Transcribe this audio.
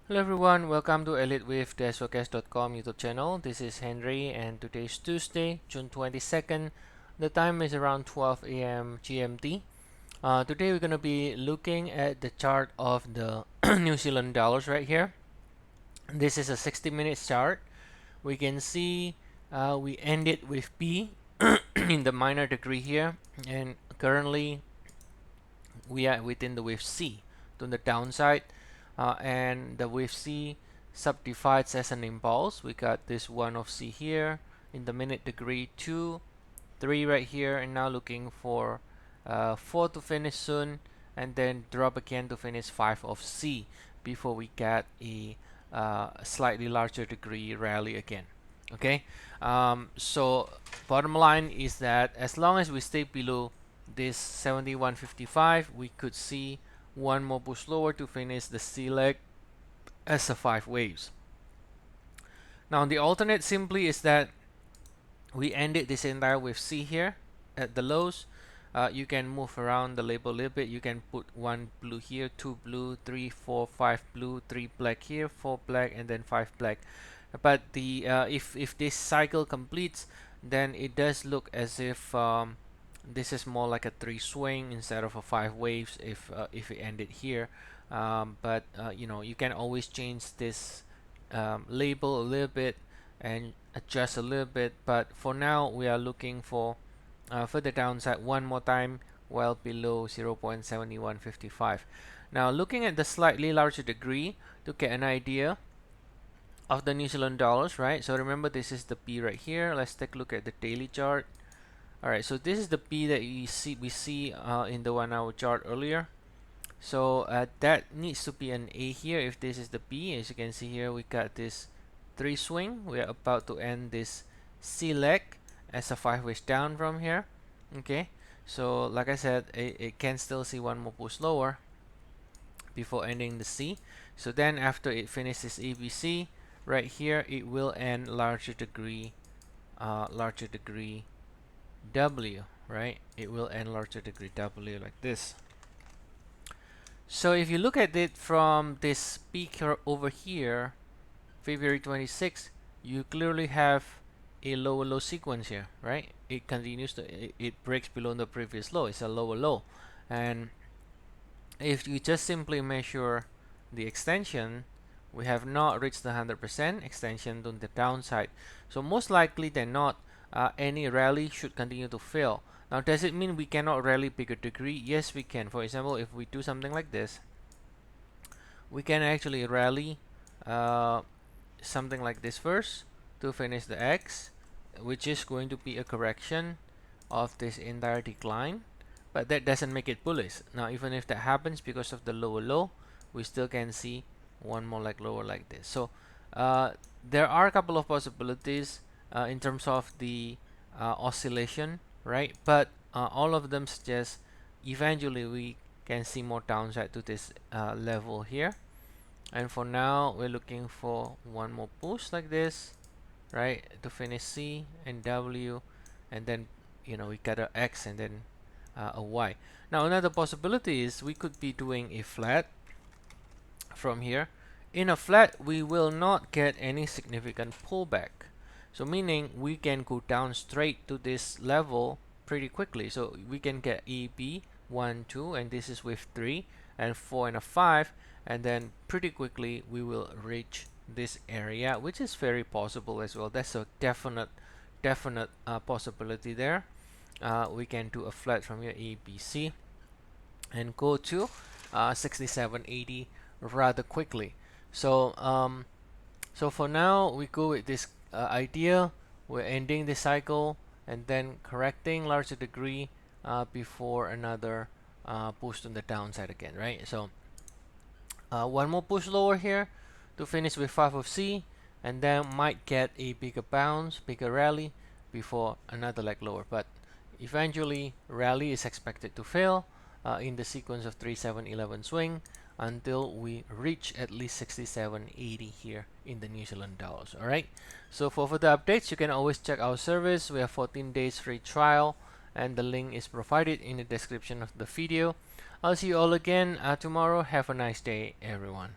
Hello everyone, welcome to Elliott Wave Forecast.com YouTube channel. This is Henry and today is Tuesday, June 22nd. The time is around 12 a.m. GMT. Today we're going to be looking at the chart of the New Zealand dollars right here. This is a 60-minute chart. We can see we ended with P in the minor degree here, and currently we are within the wave C to the downside, and the wave C subdivides as an impulse. We got this one of C here in the minute degree, 2, 3 right here, and now looking for 4 to finish soon, and then drop again to finish 5 of C before we get a slightly larger degree rally again. Okay, so bottom line is that as long as we stay below this 71.55, we could see one more push lower to finish the C leg as a 5 waves. Now the alternate simply is that we ended this entire wave C here at the lows. You can move around the label a little bit. You can put 1 blue here, 2 blue, 3, 4, 5 blue, 3 black here, 4 black, and then 5 black. But the if this cycle completes, then it does look as if this is more like a 3 swing instead of a 5 waves if it ended here. But you know, you can always change this label a little bit and adjust a little bit, but for now we are looking for further downside one more time well below 0.7155. Now looking at the slightly larger degree to get an idea of the New Zealand dollars, right? So remember, this is the P right here. Let's take a look at the daily chart. Alright, so this is the P that we see in the 1 hour chart earlier. So that needs to be an A here if this is the P. As you can see here, we got this 3 swing. We are about to end this C leg as a 5 ways down from here. Okay, so like I said, it can still see one more push lower before ending the C. So then after it finishes ABC right here, it will end larger degree W, right? It will end larger degree W like this. So if you look at it from this peak over here, February 26, you clearly have a lower low sequence here, right? It continues to, it breaks below the previous low. It's a lower low. And if you just simply measure the extension, we have not reached the 100% extension to the downside. So most likely than not, any rally should continue to fail. Now, does it mean we cannot rally bigger degree? Yes, we can. For example, if we do something like this, we can actually rally something like this first to finish the X, which is going to be a correction of this entire decline, but that doesn't make it bullish. Now even if that happens because of the lower low, we still can see one more leg lower like this. So there are a couple of possibilities in terms of the oscillation, right? But all of them suggest eventually we can see more downside to this level here. And for now, we're looking for one more push like this, right, to finish C and W, and then you know we got a X and then a Y. Now another possibility is we could be doing a flat from here. In a flat, we will not get any significant pullback. So meaning we can go down straight to this level pretty quickly. So we can get A, B, 1, 2, and this is with 3 and 4 and a 5, and then pretty quickly we will reach this area, which is very possible as well. That's a definite possibility there. We can do a flat from here, A, B, C, and go to 67.80 rather quickly. So so for now we go with this idea. We're ending the cycle and then correcting larger degree before another push on the downside again, right? So one more push lower here to finish with 5 of C, and then might get a bigger bounce, bigger rally before another leg lower. But eventually rally is expected to fail in the sequence of 3, 7, 11 swing until we reach at least 67.80 here in the New Zealand dollars. All right, so for further updates, you can always check our service. We have 14 days free trial, and the link is provided in the description of the video. I'll see you all again tomorrow. Have a nice day, everyone.